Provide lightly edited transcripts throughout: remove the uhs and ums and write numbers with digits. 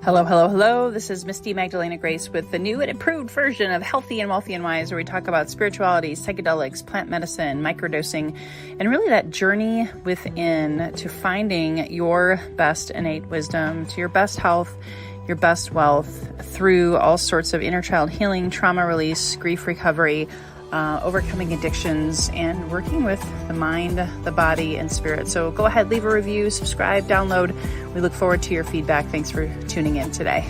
Hello, hello, hello. This is Misty Magdalena Grace with the new and improved version of Healthy and Wealthy and Wise, where we talk about spirituality, psychedelics, plant medicine, microdosing, and really that journey within to finding your best innate wisdom, to your best health, your best wealth through all sorts of inner child healing, trauma release, grief recovery, overcoming addictions, and working with the mind, the body, and spirit. So go ahead, leave a review, subscribe, download. We look forward to your feedback. Thanks for tuning in today.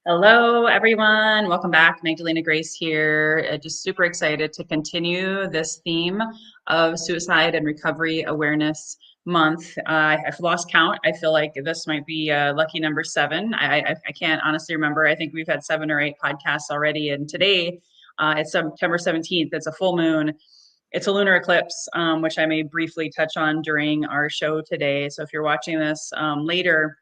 Hello, everyone. Welcome back. Magdalena Grace here. Just super excited to continue this theme of Suicide and Recovery Awareness Month. I've lost count. I feel like this might be lucky number 7. I can't honestly remember. I think we've had 7 or 8 podcasts already. And today, it's September 17th. It's a full moon. It's a lunar eclipse, which I may briefly touch on during our show today. So if you're watching this later,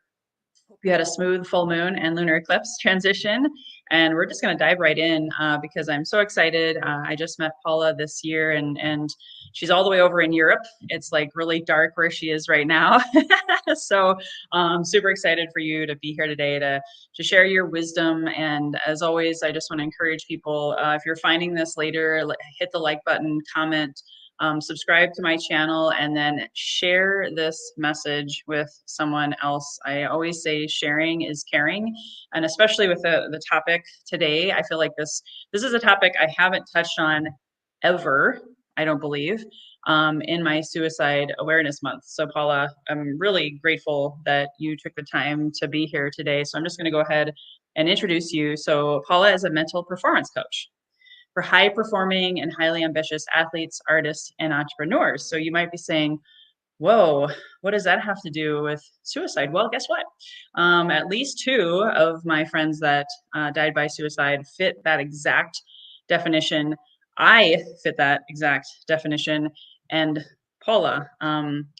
you had a smooth full moon and lunar eclipse transition, and we're just going to dive right in because I'm so excited. I just met Paula this year, and she's all the way over in Europe. It's like really dark where she is right now. So super excited for you to be here today to share your wisdom. And as always, I just want to encourage people, if you're finding this later, hit the like button, comment, subscribe to my channel, and then share this message with someone else. I always say sharing is caring, and especially with the topic today, I feel like this is a topic I haven't touched on ever, I don't believe, in my Suicide Awareness Month. So Paula, I'm really grateful that you took the time to be here today. So I'm just going to go ahead and introduce you. So Paula is a mental performance coach for high performing and highly ambitious athletes, artists, and entrepreneurs. So you might be saying, whoa, what does that have to do with suicide? Well, guess what? At least 2 of my friends that died by suicide fit that exact definition. I fit that exact definition. And Paula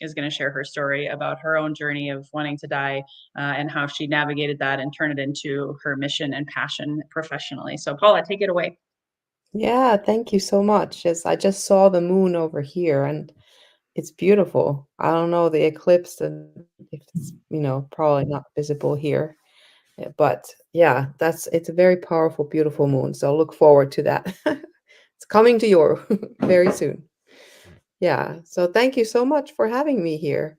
is going to share her story about her own journey of wanting to die and how she navigated that and turned it into her mission and passion professionally. So, Paula, take it away. Yeah, thank you so much. Yes, I just saw the moon over here and it's beautiful. I don't know the eclipse and if it's, probably not visible here. But yeah, it's a very powerful, beautiful moon. So look forward to that. It's coming to your very soon. Yeah. So thank you so much for having me here.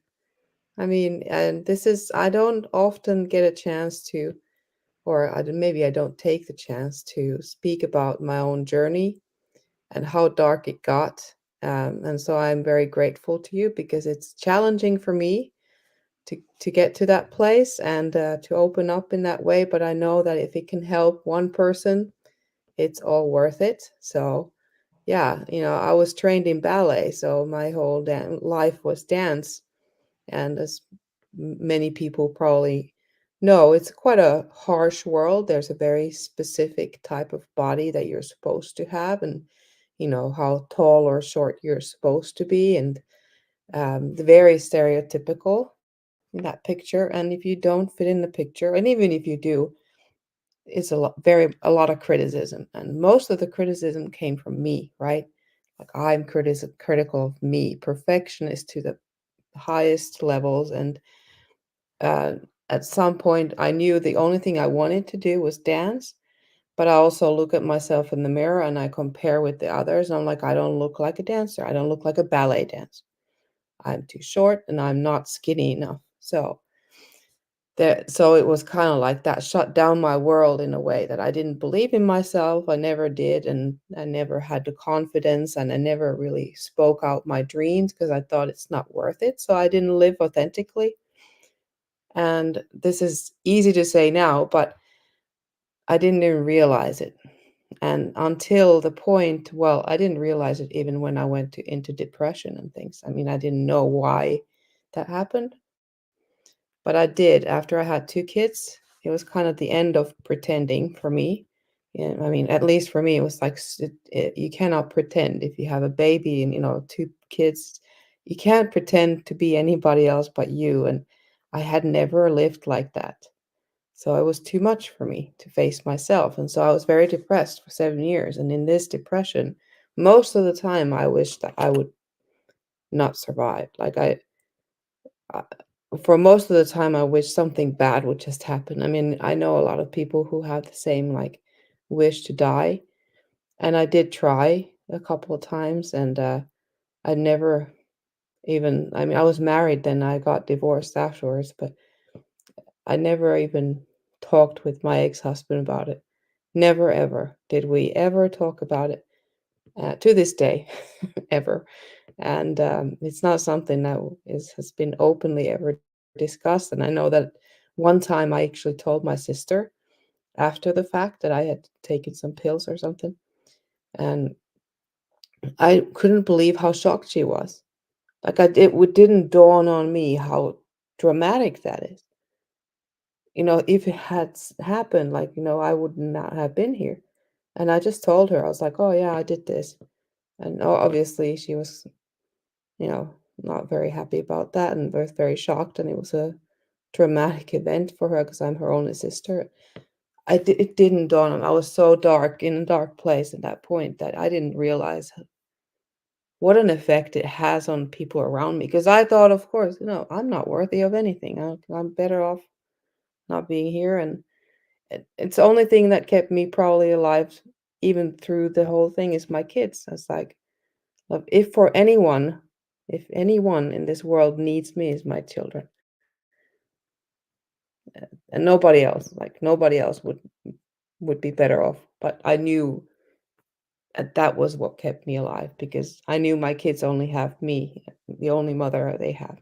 I mean, and I don't often get a chance to, or maybe I don't take the chance to speak about my own journey and how dark it got. And so I'm very grateful to you because it's challenging for me to get to that place and to open up in that way. But I know that if it can help one person, it's all worth it. So yeah, I was trained in ballet, so my whole life was dance. And as many people probably know, it's quite a harsh world. There's a very specific type of body that you're supposed to have, and how tall or short you're supposed to be, and the very stereotypical in that picture. And if you don't fit in the picture, and even if you do, it's a lot of criticism, and most of the criticism came from me, right? Like I'm critical of me, perfectionist to the highest levels. And uh, at some point I knew the only thing I wanted to do was dance. But I also look at myself in the mirror and I compare with the others. And I'm like, I don't look like a dancer. I don't look like a ballet dancer. I'm too short and I'm not skinny enough. So it was kind of like that shut down my world in a way that I didn't believe in myself. I never did, and I never had the confidence, and I never really spoke out my dreams because I thought it's not worth it. So I didn't live authentically. And this is easy to say now, but I didn't even realize it. And until the point, well, I didn't realize it even when I went into depression and things. I mean, I didn't know why that happened, but I did after I had 2 kids. It was kind of the end of pretending for me. And I mean, at least for me, it was like you cannot pretend if you have a baby and 2 kids. You can't pretend to be anybody else but you. And I had never lived like that. So it was too much for me to face myself. And so I was very depressed for 7 years. And in this depression, most of the time, I wished that I would not survive. Like I for most of the time, I wish something bad would just happen. I mean, I know a lot of people who have the same, like, wish to die, and I did try a couple of times, and, I never even I mean, I was married then, I got divorced afterwards, but I never even talked with my ex-husband about it. Never ever did we ever talk about it, to this day, ever. And it's not something that has been openly ever discussed. And I know that one time I actually told my sister after the fact that I had taken some pills or something, and I couldn't believe how shocked she was. Like didn't dawn on me how dramatic that is. If it had happened, like, I would not have been here. And I just told her, I was like, "Oh yeah, I did this." And obviously she was, not very happy about that and was very shocked. And it was a traumatic event for her because I'm her only sister. It didn't dawn on. I was so dark in a dark place at that point that I didn't realize what an effect it has on people around me. Because I thought, of course, I'm not worthy of anything. I'm better off not being here. And it's the only thing that kept me probably alive even through the whole thing is my kids. I was like, if anyone in this world needs me, is my children, and nobody else. Like nobody else would be better off. But I knew that was what kept me alive because I knew my kids only have me, the only mother they have.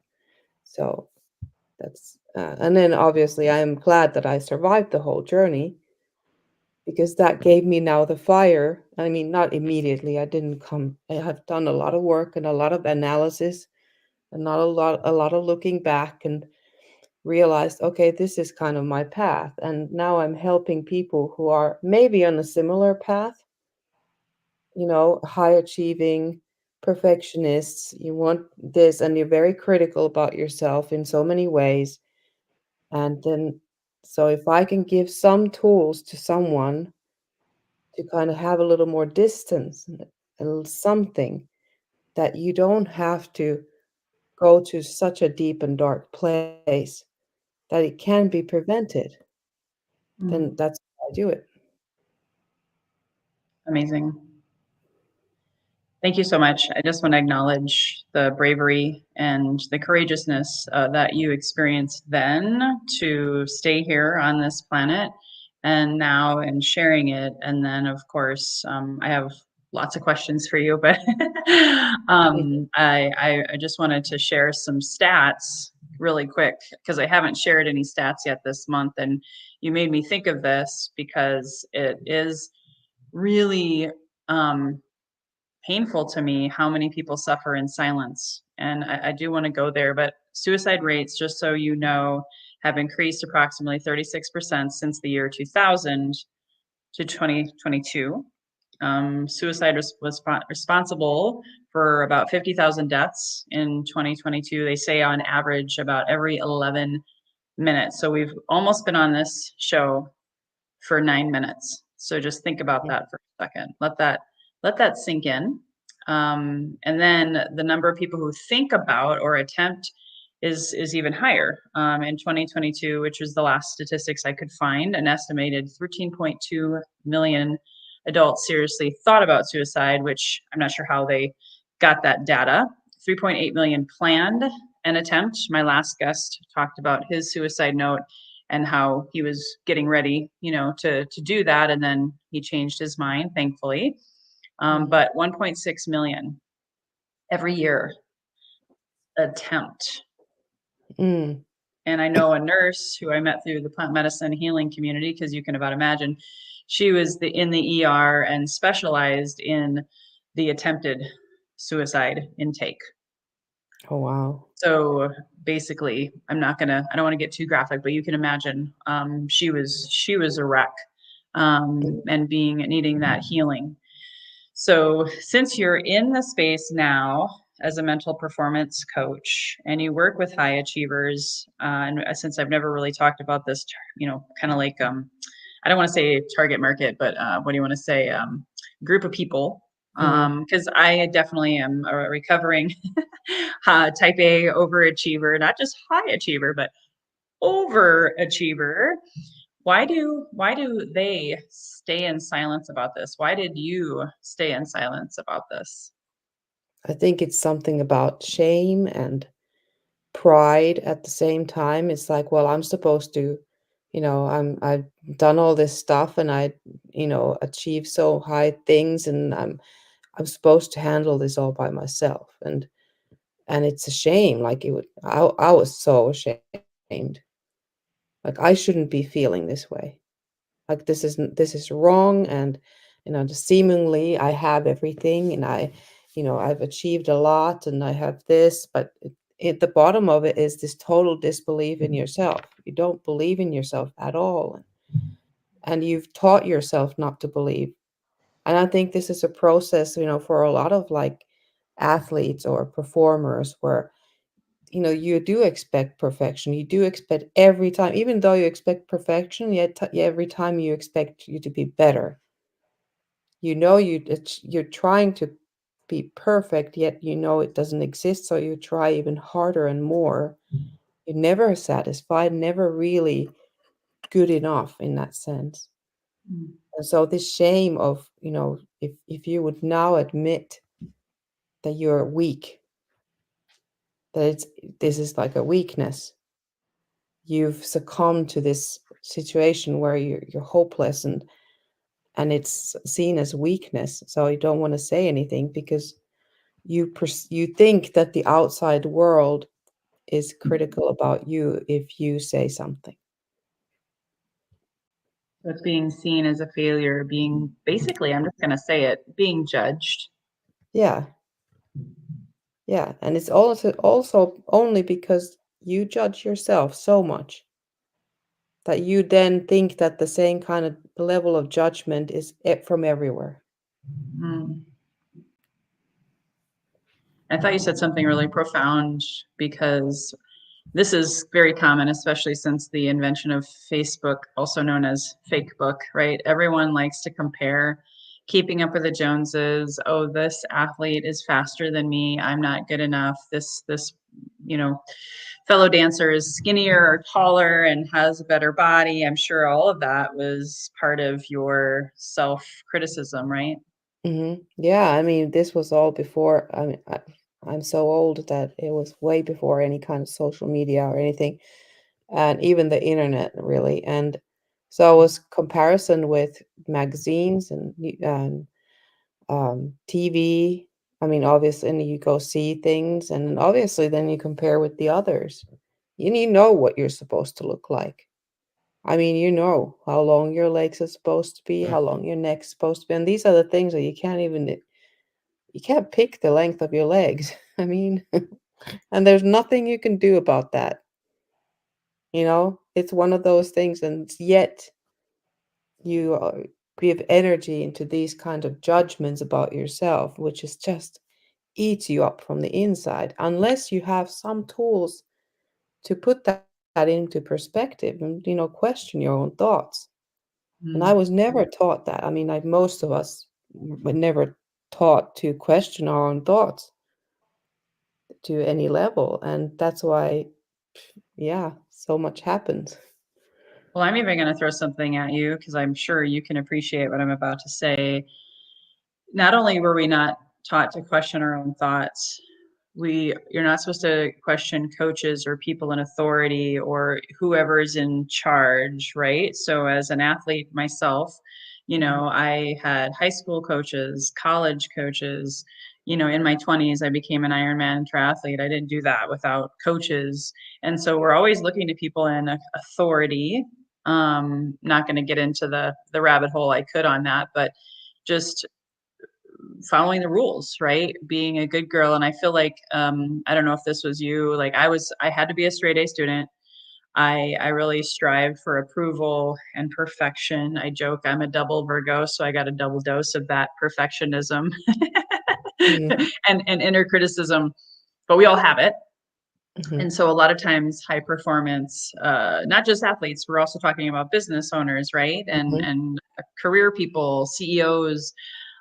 So and then obviously I am glad that I survived the whole journey because that gave me now the fire. I mean, not immediately. I didn't come. I have done a lot of work and a lot of analysis and not a lot of looking back and realized, okay, this is kind of my path. And now I'm helping people who are maybe on a similar path, high achieving perfectionists. You want this and you're very critical about yourself in so many ways. And then so if I can give some tools to someone to kind of have a little more distance, something that you don't have to go to such a deep and dark place, that it can be prevented, then Mm, that's why I do it. amazing. Thank you so much. I just want to acknowledge the bravery and the courageousness that you experienced then to stay here on this planet and now and sharing it. And then, of course, I have lots of questions for you, but Mhm. I just wanted to share some stats really quick because I haven't shared any stats yet this month. And you made me think of this because it is really painful to me how many people suffer in silence. And I do want to go there, but suicide rates, just so you know, have increased approximately 36% since the year 2000 to 2022. Suicide was responsible for about 50,000 deaths in 2022. They say on average about every 11 minutes. So we've almost been on this show for 9 minutes. So just think about Yeah. that for a second. Let that sink in. And then the number of people who think about or attempt is even higher. In 2022, which was the last statistics I could find, an estimated 13.2 million adults seriously thought about suicide, which I'm not sure how they got that data. 3.8 million planned an attempt. My last guest talked about his suicide note and how he was getting ready, to do that, and then he changed his mind, thankfully. Mhm. But 1.6 million every year attempt. Mm. And I know a nurse who I met through the plant medicine healing community, because you can about imagine, she was in the ER and specialized in the attempted suicide intake. Oh, wow. So basically, I don't want to get too graphic, but you can imagine she was a wreck, Mm. and needing that healing. So since you're in the space now as a mental performance coach and you work with high achievers, and since I've never really talked about this, kind of like I don't want to say target market, but what do you want to say? Group of people. Mhm. Because I definitely am a recovering type A overachiever, not just high achiever, but overachiever. Why do they stay in silence about this? Why did you stay in silence about this? I think it's something about shame and pride at the same time. It's like, well, I'm supposed to, I've done all this stuff and achieved so high things and I'm supposed to handle this all by myself. And it's a shame. Like I was so ashamed. Like I shouldn't be feeling this way. Like this is wrong and just seemingly I have everything and I've achieved a lot and I have this, but at the bottom of it is this total disbelief in yourself. You don't believe in yourself at all. And you've taught yourself not to believe. And I think this is a process, for a lot of like athletes or performers where you do expect perfection. You do expect every time, even though you expect perfection, yet every time you expect you to be better. You're trying to be perfect, yet it doesn't exist, so you try even harder and more. You're never satisfied, never really good enough in that sense. Mm, And so this shame of, if you would now admit that you're weak, that this is like a weakness, you've succumbed to this situation where you're hopeless and it's seen as weakness. So you don't want to say anything because you think that the outside world is critical about you if you say something. so it's being seen as a failure, being basically, I'm just going to say it, being judged. Yeah, yeah, and it's also only because you judge yourself so much that you then think that the same kind of level of judgment is from everywhere. Mm. I thought you said something really profound because this is very common, especially since the invention of Facebook, also known as fake book, right? Everyone likes to compare, keeping up with the Joneses. Oh, this athlete is faster than me. I'm not good enough. This, you know, fellow dancer is skinnier or taller and has a better body. I'm sure all of that was part of your self-criticism, right? Yeah, I mean, this was all before. I mean, I'm so old that it was way before any kind of social media or anything, and even the internet, really. And so it was comparison with magazines and TV. I mean, obviously, and you go see things, and obviously, then you compare with the others. You know what you're supposed to look like. I mean, you know how long your legs are supposed to be, how long your neck's supposed to be, and these are the things that you can't pick the length of your legs. I mean, and there's nothing you can do about that. It's one of those things, and yet you give energy into these kind of judgments about yourself, which is just eats you up from the inside, unless you have some tools to put that into perspective and question your own thoughts. And I Mm. was never taught that. I mean, like most of us were never taught to question our own thoughts to any level, and that's why, yeah, so much happens. Well, I'm even going to throw something at you because I'm sure you can appreciate what I'm about to say. Not only were we not taught to question our own thoughts, you're not supposed to question coaches or people in authority or whoever is in charge, right? So as an athlete myself, Mhm, I had high school coaches, college coaches. In my 20s I became an Ironman triathlete. I didn't do that without coaches. And so we're always looking to people in authority. Not going to get into the rabbit hole I could on that, but just following the rules, right? Being a good girl. And I feel like, I don't know if this was you, like I had to be a straight A student. I really strived for approval and perfection. I joke I'm a double Virgo, so I got a double dose of that perfectionism mhm, and inner criticism, but we all have it. mhm, And so a lot of times high performance, not just athletes, we're also talking about business owners, right? And mhm, and career people, CEOs,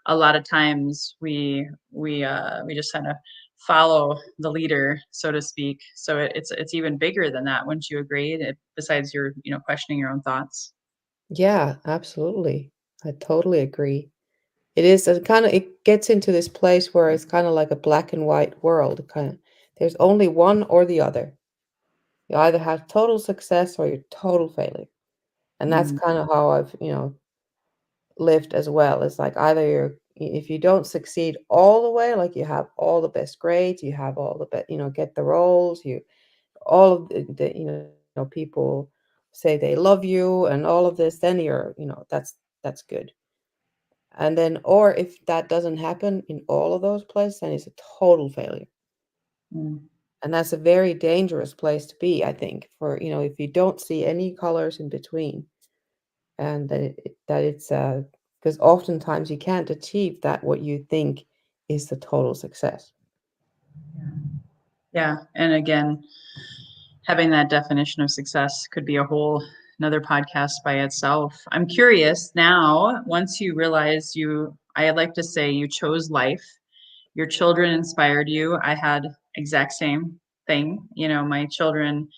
a lot of times we just kind of follow the leader, so to speak. So it's even bigger than that. Wouldn't you agree? Besides your, questioning your own thoughts. Yeah, absolutely. I totally agree. It is a kinda it gets into this place where it's kinda like a black and white world, kinda there's only one or the other. You either have total success or you're total failure, and that's Mm, kinda how I've, lived as well. It's like either if you don't succeed all the way, like you have all the best grades, you have all the best, get the roles, you all of people say they love you and all of this, then that's good. And then, or if that doesn't happen in all of those places, then it's a total failure. mm. And that's a very dangerous place to be, I think, for, if you don't see any colors in between, and that it's because oftentimes you can't achieve that what you think is the total success. Yeah. And again, having that definition of success could be a whole another podcast by itself. I'm curious now, once you realize I like to say you chose life, your children inspired you. I had exact same thing, my children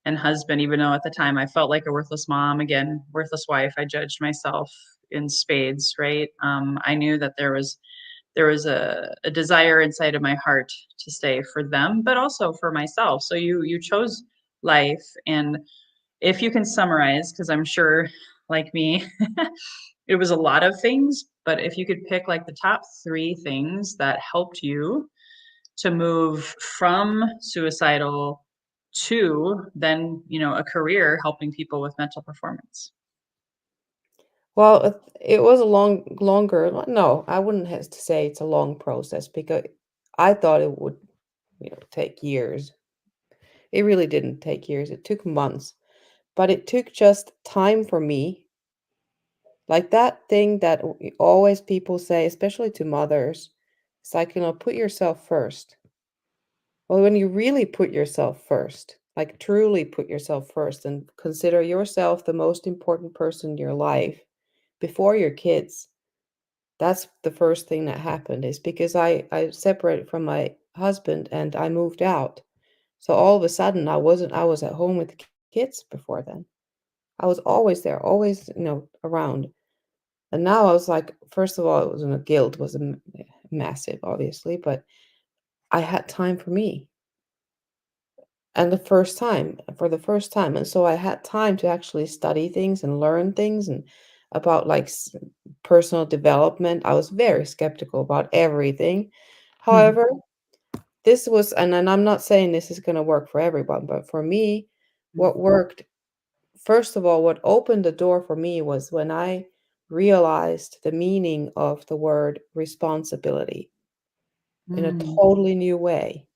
and husband, even though at the time I felt like a worthless mom, again, worthless wife, I judged myself in spades, right? I knew that there was a desire inside of my heart to stay for them, but also for myself. So you chose life. And if you can summarize, because I'm sure, like me, it was a lot of things, but if you could pick like the top three things that helped you to move from suicidal to then, a career helping people with mental performance. Well, it was a longer, no, I wouldn't have to say it's a long process because I thought it would, take years. It really didn't take years. It took months, but it took just time for me. Like that thing that always people say, especially to mothers, it's like, put yourself first. Well, when you really put yourself first, like truly put yourself first and consider yourself the most important person in your life before your kids, that's the first thing that happened is because I separated from my husband and I moved out. So all of a sudden I was at home with the kids before then. I was always there, always, around. And now I was like, first of all, it wasn't a guilt, was massive, obviously, but I had time for me. And for the first time. And so I had time to actually study things and learn things and about like personal development. I was very skeptical about everything. However, this was, and I'm not saying this is going to work for everyone, but for me, what worked, first of all, what opened the door for me was when I realized the meaning of the word responsibility in a Mm, totally new way.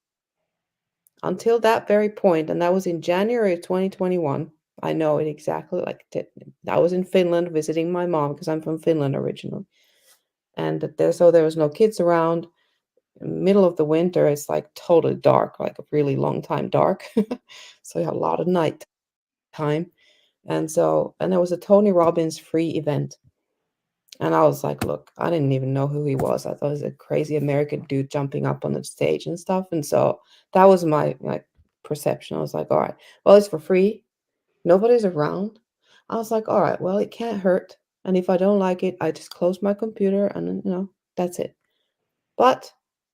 Until that very point, and that was in January of 2021. I know it exactly like I was in Finland visiting my mom because I'm from Finland originally. And there was no kids around. Middle of the winter, it's like totally dark, like a really long time dark. So you have a lot of night time. And there was a Tony Robbins free event. And I was like, look, I didn't even know who he was. I thought he was a crazy American dude jumping up on the stage and stuff. And so that was my like perception. I was like, all right, well, it's for free. Nobody's around. I was like, all right, well, it can't hurt. And if I don't like it, I just close my computer and then, that's it. But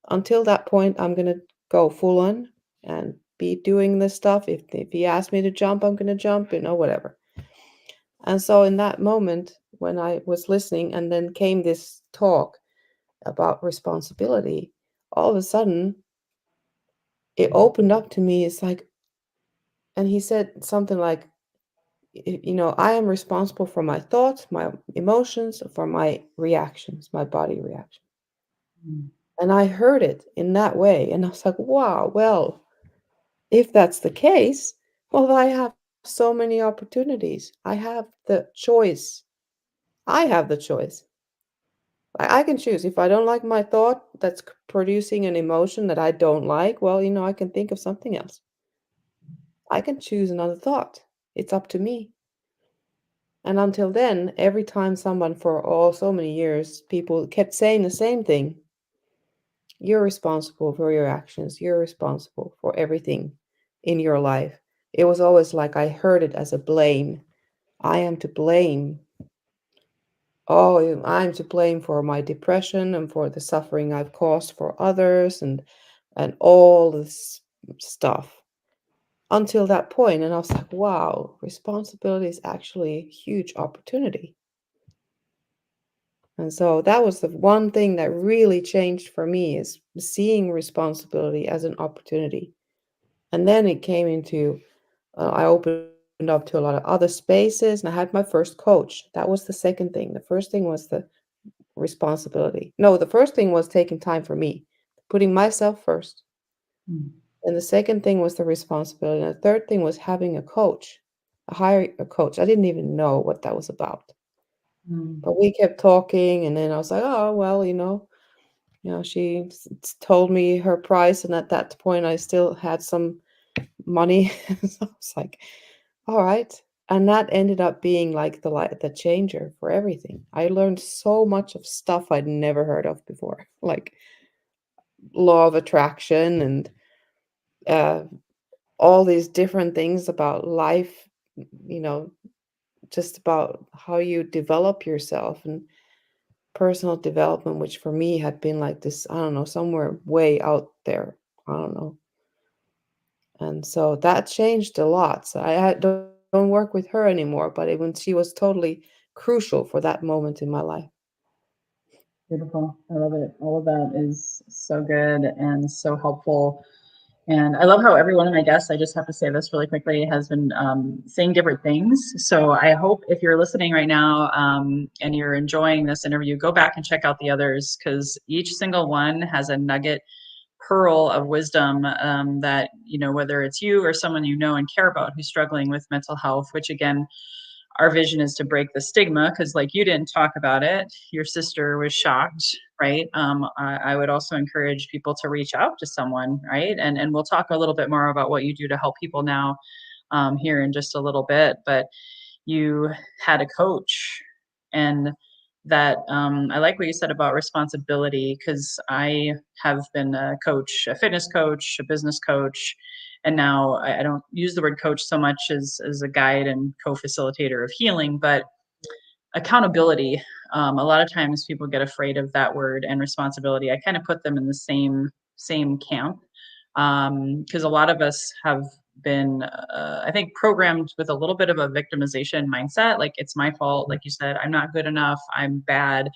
until that point, I'm gonna go full on and be doing this stuff. If he asks me to jump, I'm gonna jump, whatever. And so in that moment, when I was listening, and then came this talk about responsibility, all of a sudden it opened up to me. It's like, and he said something like, I am responsible for my thoughts, my emotions, for my reactions, my body reaction. mm, And I heard it in that way. And I was like, wow, well, if that's the case, well, I have so many opportunities. I have the choice. I have the choice. I can choose. If I don't like my thought that's producing an emotion that I don't like, well, I can think of something else. I can choose another thought. It's up to me. And until then, every time someone for all so many years, people kept saying the same thing. You're responsible for your actions. You're responsible for everything in your life. It was always like I heard it as a blame. I am to blame. Oh, I'm to blame for my depression and for the suffering I've caused for others and all this stuff until that point. And I was like, wow, responsibility is actually a huge opportunity. And so that was the one thing that really changed for me is seeing responsibility as an opportunity. And then it came into, I opened up to a lot of other spaces and I had my first coach. That was the second thing. The first thing was the responsibility. No, the first thing was taking time for me, putting myself first. Mm, And the second thing was the responsibility. And the third thing was having a coach, hire a coach. I didn't even know what that was about. mm, But we kept talking, and then I was like, oh, well, she told me her price, and at that point, I still had some money. So I was like, all right. And that ended up being like the changer for everything. I learned so much of stuff I'd never heard of before, like law of attraction and uh, all these different things about life, you know, just about how you develop yourself and personal development, which for me had been like this, I don't know, somewhere way out there. I don't know. And so that changed a lot. So don't work with her anymore, but when she was totally crucial for that moment in my life. beautiful. I love it. All of that is so good and so helpful. And I love how every one of my guests, I just have to say this really quickly, has been saying different things. So I hope if you're listening right now and you're enjoying this interview, go back and check out the others because each single one has a nugget pearl of wisdom that, whether it's you or someone you know and care about who's struggling with mental health, which again, our vision is to break the stigma because like you didn't talk about it, your sister was shocked, right? I would also encourage people to reach out to someone, right? And we'll talk a little bit more about what you do to help people now here in just a little bit. But you had a coach and that I like what you said about responsibility because I have been a coach, a fitness coach, a business coach, and now I don't use the word coach so much as a guide and co-facilitator of healing, but accountability. A lot of times people get afraid of that word and responsibility. I kind of put them in the same camp because a lot of us have been, I think, programmed with a little bit of a victimization mindset. Like it's my fault. Like you said, I'm not good enough. I'm bad.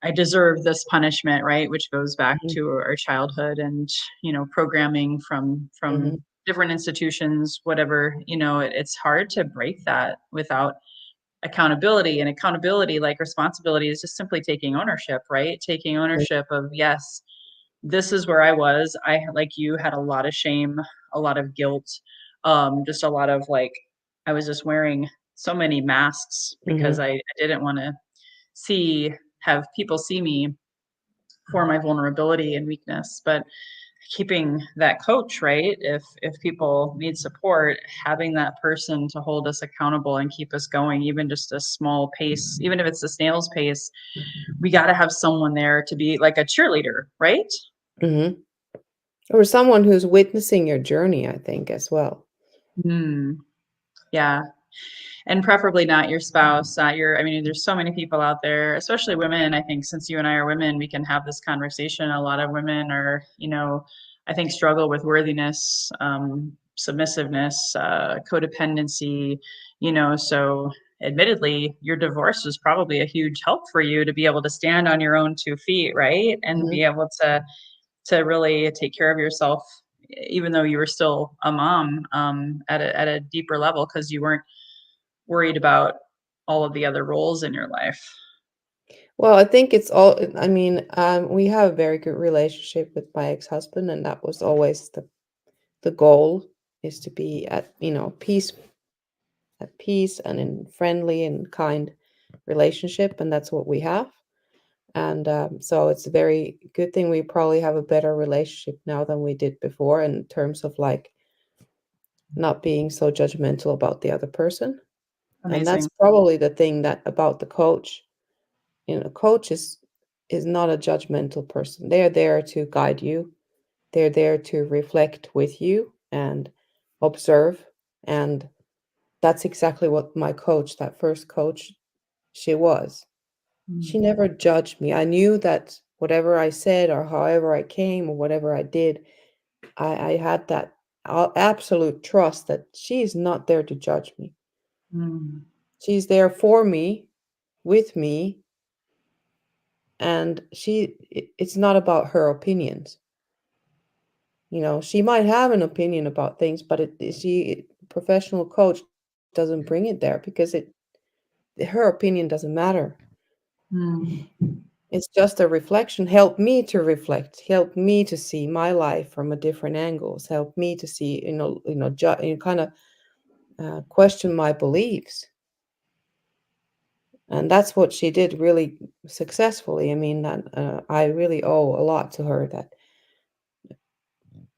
I deserve this punishment, right? Which goes back Mhm, to our childhood and programming from mhm, different institutions, whatever. It's hard to break that without accountability, and accountability like responsibility is just simply taking ownership, right? Taking mhm, ownership of, yes, this is where I was. I, like you, had a lot of shame, a lot of guilt, just a lot of like I was just wearing so many masks because mhm. I didn't want to see have people see me for my vulnerability and weakness. But keeping that coach, right, if people need support, having that person to hold us accountable and keep us going, even just a small pace, even if it's a snail's pace, we got to have someone there to be like a cheerleader, right? Mhm. Or someone who's witnessing your journey, I think, as well. Hmm. Yeah. And preferably not your spouse, I mean, there's so many people out there, especially women. I think since you and I are women, we can have this conversation. A lot of women are, I think struggle with worthiness, submissiveness, codependency, so admittedly, your divorce was probably a huge help for you to be able to stand on your own 2 feet, right? And Mhm. be able to really take care of yourself, even though you were still a mom at a deeper level because you weren't worried about all of the other roles in your life. Well, I think it's all I mean, we have a very good relationship with my ex-husband, and that was always the goal is to be at peace and in friendly and kind relationship, and that's what we have. And so it's a very good thing we probably have a better relationship now than we did before in terms of like not being so judgmental about the other person. And that's Amazing. probably the thing that about the coach. Coach is not a judgmental person. They're there to guide you. They're there to reflect with you and observe. And that's exactly what my coach, that first coach, she was. She Mm, never judged me. I knew that whatever I said or however I came or whatever I did, I had that absolute trust that she's not there to judge me. mm, She's there for me, with me, and it's not about her opinions. She might have an opinion about things, but professional coach doesn't bring it there because her opinion doesn't matter. mm, It's just a reflection. Help me to reflect. Help me to see my life from a different angles. Help me to see, kind of question my beliefs. And that's what she did really successfully. I mean, that I really owe a lot to her. That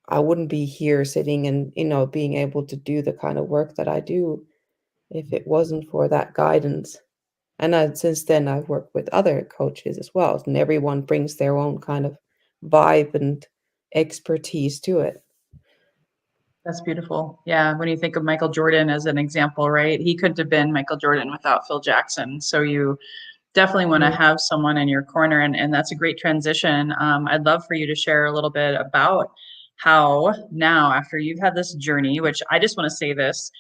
I wouldn't be here sitting and being able to do the kind of work that I do if it wasn't for that guidance. And since then, I've worked with other coaches as well, and everyone brings their own kind of vibe and expertise to it. that's beautiful. Yeah, when you think of Michael Jordan as an example, right? He couldn't have been Michael Jordan without Phil Jackson. So you definitely want to Mm, have someone in your corner, and that's a great transition. I'd love for you to share a little bit about how now, after you've had this journey, which I just want to say this,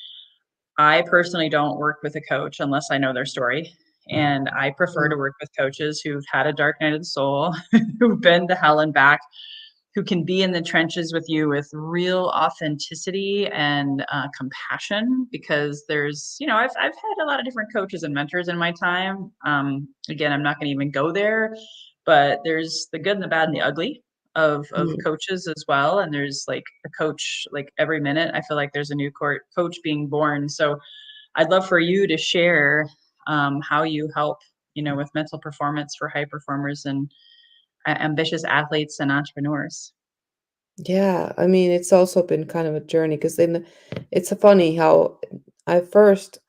I personally don't work with a coach unless I know their story. And I prefer to mm, work with coaches who've had a dark night of the soul, who've been to hell and back, who can be in the trenches with you with real authenticity and compassion. Because I've had a lot of different coaches and mentors in my time. Again, I'm not going to even go there, but there's the good and the bad and the ugly of mm. coaches as well. And there's like a coach, like every minute I feel like there's a new coach being born. So I'd love for you to share how you help, with mental performance for high performers and ambitious athletes and entrepreneurs. Yeah, I mean, it's also been kind of a journey because it's funny how I first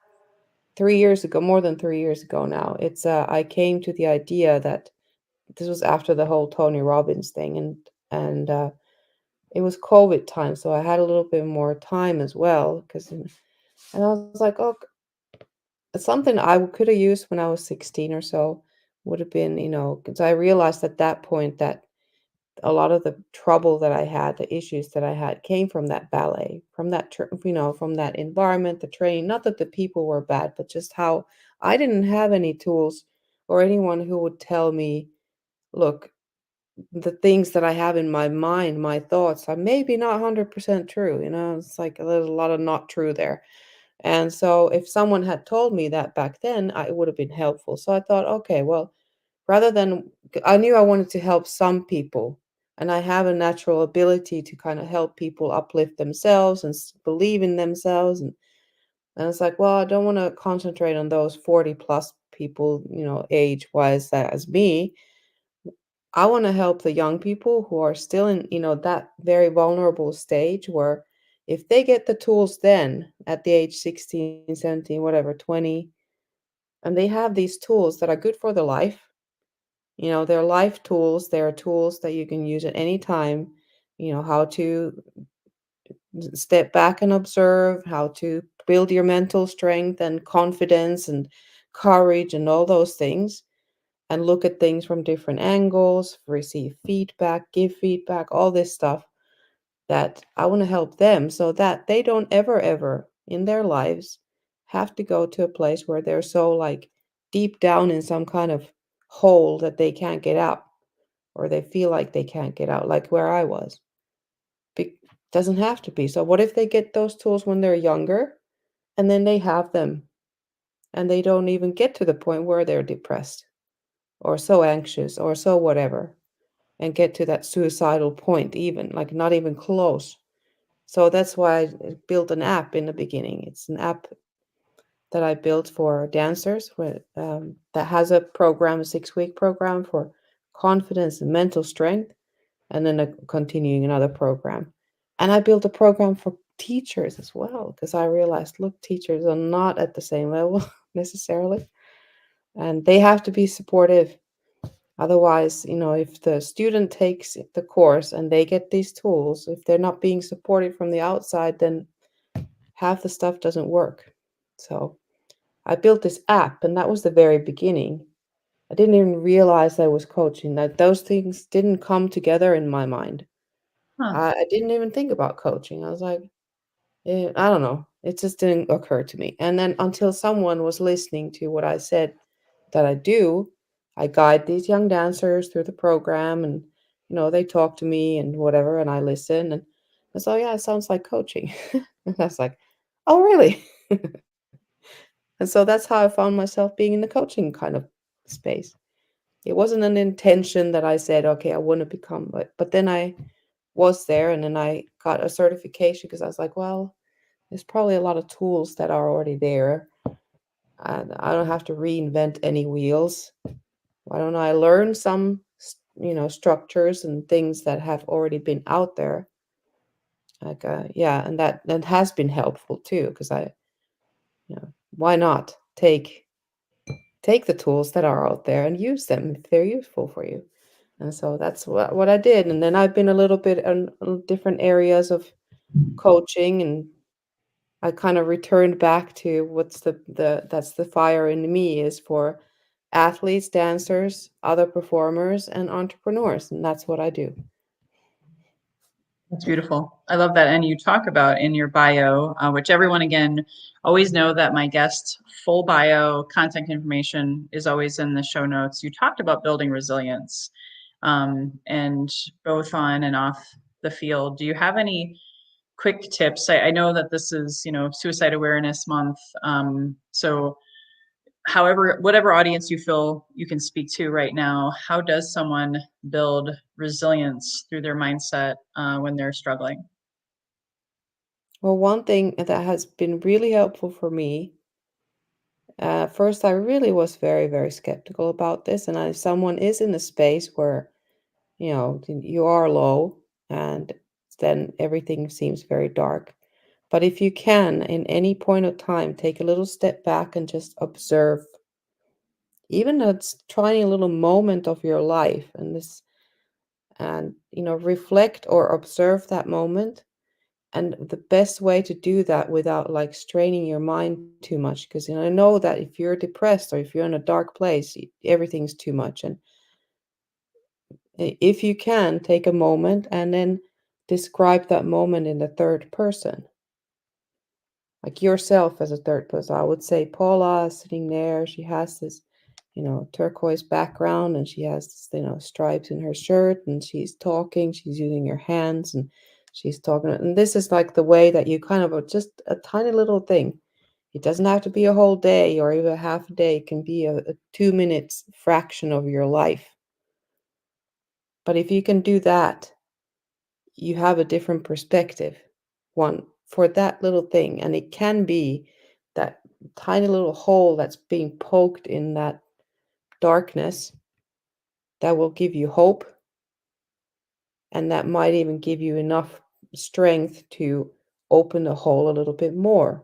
3 years ago, more than 3 years ago now, I came to the idea that this was after the whole Tony Robbins thing, and it was COVID time, so I had a little bit more time as well. And I was like, oh, something I could have used when I was 16 or so would have been, because I realized at that point that a lot of the trouble that I had, the issues that I had came from that ballet, from from that environment, the training. Not that the people were bad, but just how I didn't have any tools or anyone who would tell me, look, the things that I have in my mind, my thoughts are maybe not 100% true. It's like there's a lot of not true there. And so if someone had told me that back then, it would have been helpful. So I thought, okay, well, rather than I knew I wanted to help some people, and I have a natural ability to kind of help people uplift themselves and believe in themselves. And it's like, well, I don't want to concentrate on those 40 plus people, age wise as me. I want to help the young people who are still in, that very vulnerable stage where if they get the tools then at the age 16, 17, whatever, 20, and they have these tools that are good for their life, they're life tools, they're tools that you can use at any time, how to step back and observe, how to build your mental strength and confidence and courage and all those things and look at things from different angles, receive feedback, give feedback, all this stuff that I want to help them so that they don't ever, ever in their lives have to go to a place where they're so like deep down in some kind of hole that they can't get out or they feel like they can't get out, like where I was. Doesn't have to be. So, what if they get those tools when they're younger and then they have them and they don't even get to the point where they're depressed or so anxious or so whatever? And get to that suicidal point even, like, not even close. So that's why I built an app in the beginning. It's an app that I built for dancers that has a program, a 6-week program for confidence and mental strength, and then continuing another program. And I built a program for teachers as well, because I realized, look, teachers are not at the same level necessarily, and they have to be supportive. Otherwise, if the student takes the course and they get these tools, if they're not being supported from the outside, then half the stuff doesn't work. So I built this app, and that was the very beginning. I didn't even realize I was coaching, that those things didn't come together in my mind. Huh. I didn't even think about coaching. I was like, I don't know. It just didn't occur to me. And then until someone was listening to what I said that I do, I guide these young dancers through the program, and they talk to me and whatever, and I listen, and so yeah, it sounds like coaching. And I was like, oh really? And so that's how I found myself being in the coaching kind of space. It wasn't an intention that I said, okay, I want to become, but then I was there, and then I got a certification because I was like, well, there's probably a lot of tools that are already there, and I don't have to reinvent any wheels. Why don't I learn some, structures and things that have already been out there? Like, yeah, and that has been helpful too, because why not take the tools that are out there and use them if they're useful for you? And so that's what I did. And then I've been a little bit in different areas of coaching, and I kind of returned back to what's the that's the fire in me, is for athletes, dancers, other performers, and entrepreneurs, and that's what I do. That's beautiful. I love that. And you talk about in your bio, which everyone, again, always know that my guest full bio contact information is always in the show notes. You talked about building resilience, and both on and off the field. Do you have any quick tips? I know that this is, Suicide Awareness Month. So however, whatever audience you feel you can speak to right now, how does someone build resilience through their mindset when they're struggling? Well, one thing that has been really helpful for me, first, I really was very, very skeptical about this. And if someone is in a space where, you are low, and then everything seems very dark. But if you can, in any point of time, take a little step back and just observe, even a tiny little moment of your life, and reflect or observe that moment. And the best way to do that without like straining your mind too much, because I know that if you're depressed or if you're in a dark place, everything's too much. And if you can take a moment and then describe that moment in the third person, like yourself as a third person. I would say Paula is sitting there. She has this, turquoise background, and she has this, stripes in her shirt, and she's talking. She's using her hands, and she's talking. And this is like the way that you kind of just a tiny little thing. It doesn't have to be a whole day or even a half a day. It can be a 2 minutes fraction of your life. But if you can do that, you have a different perspective, one for that little thing. And it can be that tiny little hole that's being poked in that darkness that will give you hope, and that might even give you enough strength to open the hole a little bit more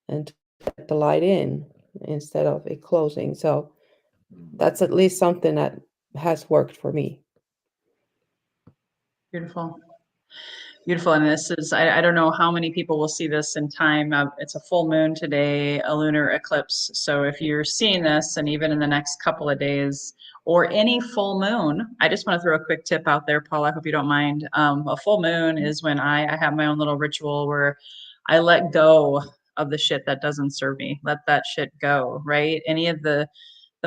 and to let the light in instead of it closing. So that's at least something that has worked for me. Beautiful. Beautiful. And this is, I don't know how many people will see this in time. It's a full moon today, a lunar eclipse. So if you're seeing this, and even in the next couple of days or any full moon, I just want to throw a quick tip out there, Paula. I hope you don't mind. A full moon is when I have my own little ritual where I let go of the shit that doesn't serve me. Let that shit go, right? Any of the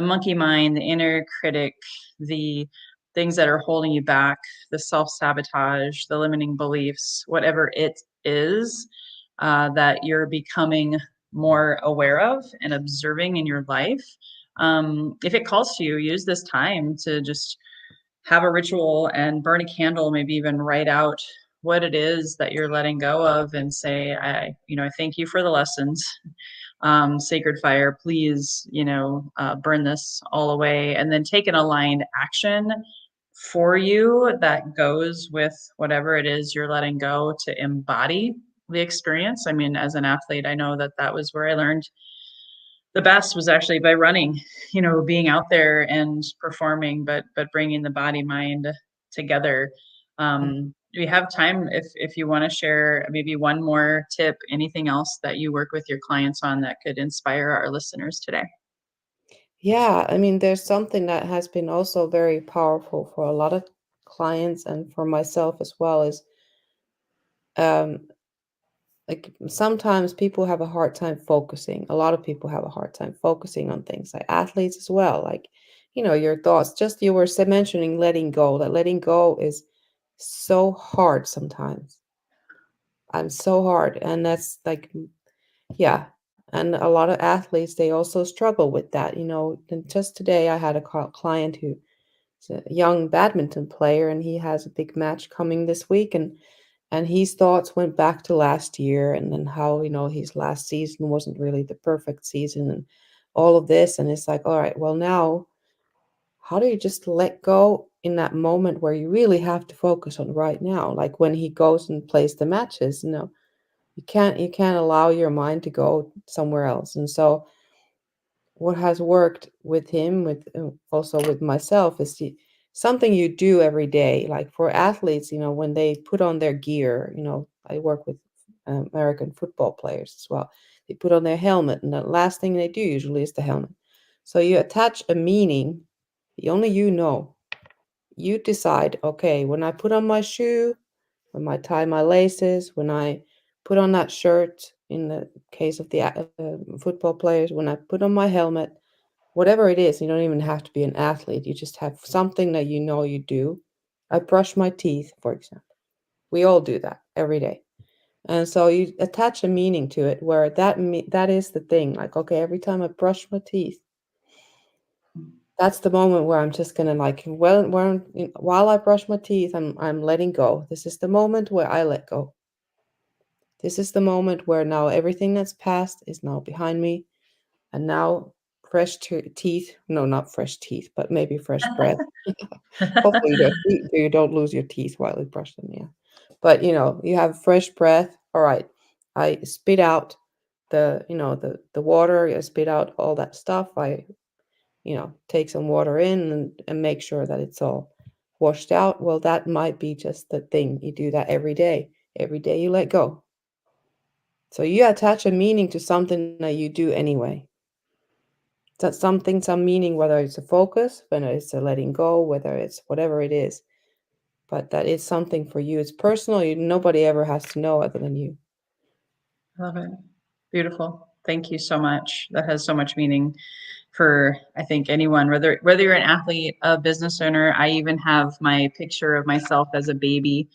monkey mind, the inner critic, the things that are holding you back, the self sabotage, the limiting beliefs, whatever it is that you're becoming more aware of and observing in your life. If it calls to you, use this time to just have a ritual and burn a candle, maybe even write out what it is that you're letting go of and say, I thank you for the lessons. Sacred fire, please, burn this all away, and then take an aligned action for you that goes with whatever it is you're letting go to embody the experience. I mean, as an athlete, I know that that was where I learned the best was actually by running, being out there and performing, but bringing the body mind together. Do we have time if you want to share maybe one more tip, anything else that you work with your clients on that could inspire our listeners today? Yeah, I mean, there's something that has been also very powerful for a lot of clients and for myself as well is um like sometimes people have a hard time focusing. A lot of people have a hard time focusing on things like athletes as well. Like, your thoughts, just you were mentioning letting go. That letting go is so hard sometimes. I'm so hard. And that's like, yeah. And a lot of athletes, they also struggle with that. And just today I had a client who a young badminton player, and he has a big match coming this week, and his thoughts went back to last year, and then how his last season wasn't really the perfect season, and all of this, and it's like, all right, well, now how do you just let go in that moment where you really have to focus on right now, like when he goes and plays the matches? You can't allow your mind to go somewhere else. And so what has worked with him, with also with myself, is something you do every day. Like for athletes, when they put on their gear, I work with American football players as well. They put on their helmet, and the last thing they do usually is the helmet. So you attach a meaning, the only you know. You decide, okay, when I put on my shoe, when I tie my laces, when I put on that shirt, in the case of the football players, when I put on my helmet, whatever it is, you don't even have to be an athlete. You just have something that you do. I brush my teeth, for example. We all do that every day. And so you attach a meaning to it where that is the thing. Like, okay, every time I brush my teeth, that's the moment where I'm just gonna like, well, while I brush my teeth, I'm letting go. This is the moment where I let go. This is the moment where now everything that's past is now behind me, and now fresh teeth. No, not fresh teeth, but maybe fresh breath. Hopefully you don't lose your teeth while you brush them, yeah. But, you have fresh breath. All right. I spit out the water, I spit out all that stuff. I, take some water in and make sure that it's all washed out. Well, that might be just the thing. You do that every day. Every day you let go. So you attach a meaning to something that you do anyway. That's something, some meaning, whether it's a focus, whether it's a letting go, whether it's whatever it is. But that is something for you. It's personal. Nobody ever has to know other than you. Love it. Beautiful. Thank you so much. That has so much meaning for, I think, anyone, whether you're an athlete, a business owner. I even have my picture of myself as a baby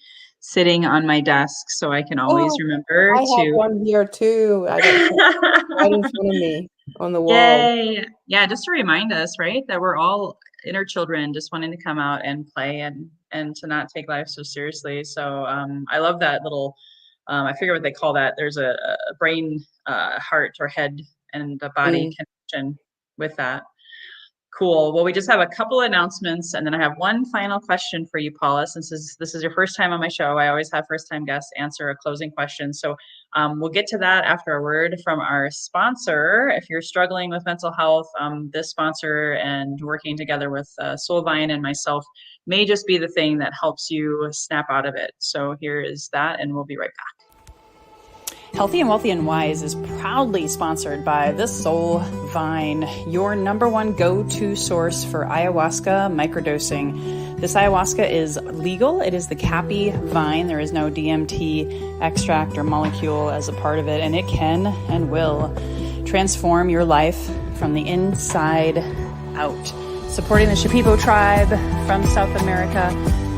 sitting on my desk so I can always Oh, remember I have to one here too. I don't it's right in front of me on the wall. Yay. Yeah, just to remind us, right, that we're all inner children just wanting to come out and play and to not take life so seriously. So I love that little I forget what they call that. There's a brain, heart or head and a body Mm. connection with that. Cool. Well, we just have a couple announcements, and then I have one final question for you, Paula. Since this is your first time on my show, I always have first-time guests answer a closing question. So we'll get to that after a word from our sponsor. If you're struggling with mental health, this sponsor and working together with Soulvine and myself may just be the thing that helps you snap out of it. So here is that, and we'll be right back. Healthy and Wealthy and Wise is proudly sponsored by the Soul Vine, your number one go-to source for ayahuasca microdosing. This ayahuasca is legal. It is the Cappy vine. There is no DMT extract or molecule as a part of it, and it can and will transform your life from the inside out. Supporting the Shipibo tribe from South America,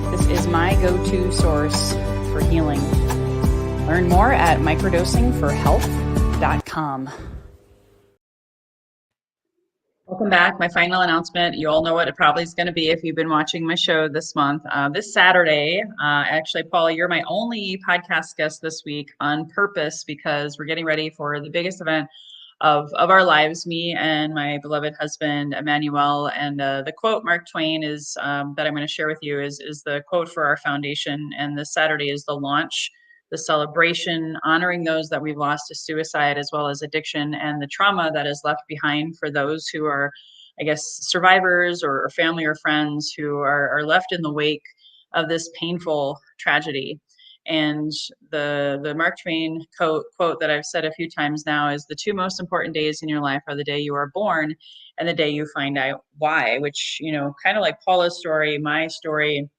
this is my go-to source for healing. Learn more at microdosingforhealth.com. Welcome back. My final announcement. You all know what it probably is going to be if you've been watching my show this month. This Saturday, actually, Paula, you're my only podcast guest this week on purpose because we're getting ready for the biggest event of our lives, me and my beloved husband Emmanuel. And the quote Mark Twain is that I'm going to share with you is the quote for our foundation. And this Saturday is the launch, the celebration, honoring those that we've lost to suicide as well as addiction and the trauma that is left behind for those who are, I guess, survivors or family or friends who are left in the wake of this painful tragedy. And the Mark Twain quote that I've said a few times now is the two most important days in your life are the day you are born and the day you find out why, which, kind of like Paula's story, my story,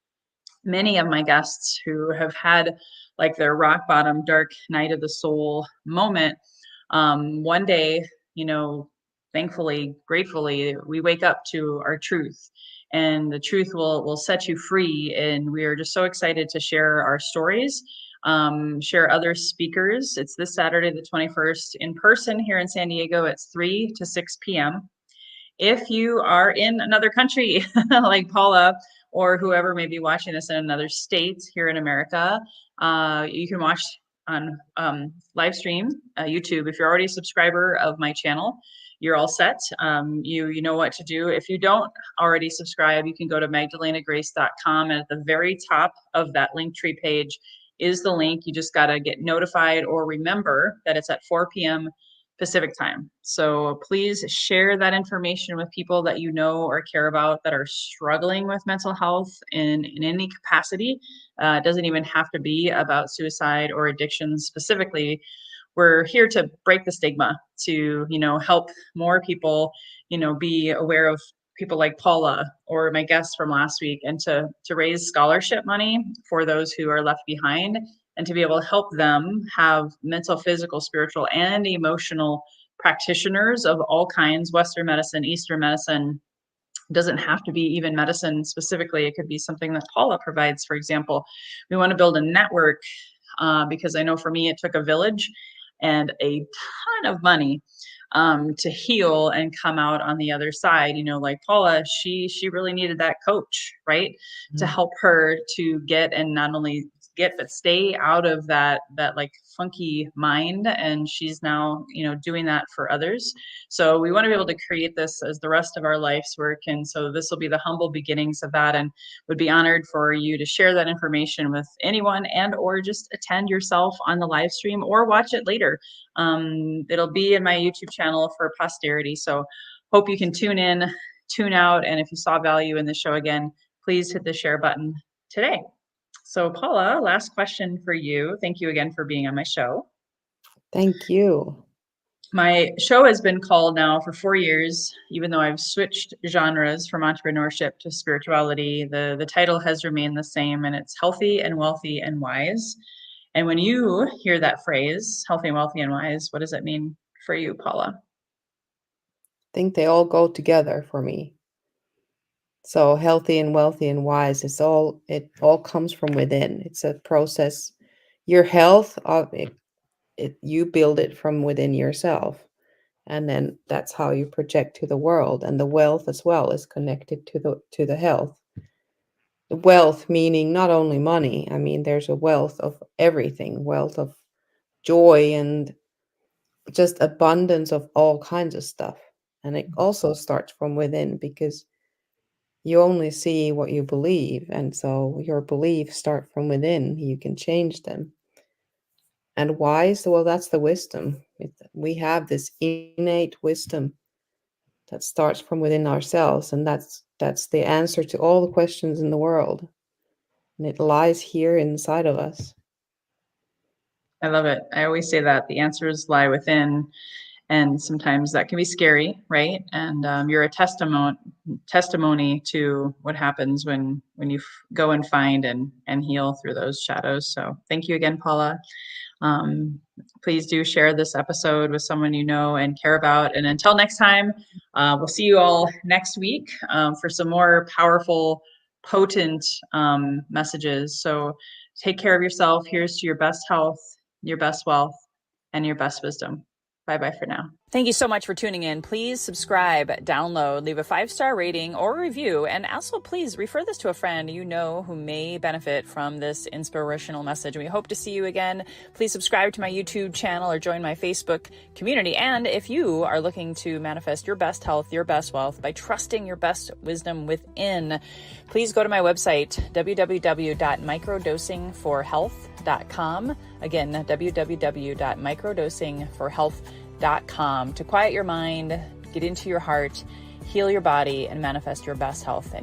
many of my guests who have had like their rock bottom, dark night of the soul moment, one day, thankfully, gratefully, we wake up to our truth, and the truth will set you free. And we are just so excited to share our stories, share other speakers. It's this Saturday, the 21st, in person here in San Diego. It's 3 to 6 p.m. If you are in another country like Paula or whoever may be watching this in another state here in America, you can watch on live stream YouTube. If you're already a subscriber of my channel, you're all set. You know what to do. If you don't already subscribe, you can go to magdalenagrace.com, and at the very top of that Linktree page is the link. You just got to get notified or remember that it's at 4 p.m. Pacific time. So please share that information with people that you know or care about that are struggling with mental health in any capacity. It doesn't even have to be about suicide or addiction specifically. We're here to break the stigma, to, help more people, be aware of people like Paula or my guest from last week, and to raise scholarship money for those who are left behind, and to be able to help them have mental, physical, spiritual, and emotional practitioners of all kinds, Western medicine, Eastern medicine. It doesn't have to be even medicine specifically. It could be something that Paula provides, for example. We want to build a network because I know for me, it took a village and a ton of money to heal and come out on the other side. Like Paula, she really needed that coach, right? To Mhm. help her to get, and not only get, but stay out of that like funky mind. And she's now, doing that for others. So we want to be able to create this as the rest of our life's work. And so this will be the humble beginnings of that, and would be honored for you to share that information with anyone, and or just attend yourself on the live stream or watch it later. It'll be in my YouTube channel for posterity. So hope you can tune in, tune out. And if you saw value in the show, again, please hit the share button today. So Paula, last question for you. Thank you again for being on my show. Thank you. My show has been called now for 4 years, even though I've switched genres from entrepreneurship to spirituality. The title has remained the same, and it's Healthy and Wealthy and Wise. And when you hear that phrase, healthy and wealthy and wise, what does that mean for you, Paula? I think they all go together for me. So healthy and wealthy and wise, it all comes from within. It's a process. Your health of it you build it from within yourself. And then that's how you project to the world. And the wealth as well is connected to the health. The wealth meaning not only money. I mean, there's a wealth of everything, wealth of joy and just abundance of all kinds of stuff. And it also starts from within because you only see what you believe. And so your beliefs start from within. You can change them. And wise, well, that's the wisdom. We have this innate wisdom that starts from within ourselves, and that's the answer to all the questions in the world. And it lies here inside of us. I love it. I always say that the answers lie within, and sometimes that can be scary, right? And you're a testimony to what happens when you go and find and heal through those shadows. So thank you again, Paula. Um, Please do share this episode with someone you know and care about. And until next time, we'll see you all next week for some more powerful, potent messages. So take care of yourself. Here's to your best health, your best wealth, and your best wisdom. Bye bye for now. Thank you so much for tuning in. Please subscribe, download, leave a 5-star rating or review, and also please refer this to a friend you know who may benefit from this inspirational message. We hope to see you again. Please subscribe to my YouTube channel or join my Facebook community. And if you are looking to manifest your best health, your best wealth by trusting your best wisdom within, please go to my website, www.microdosingforhealth.com. Again, www.microdosingforhealth.com to quiet your mind, get into your heart, heal your body, and manifest your best health and your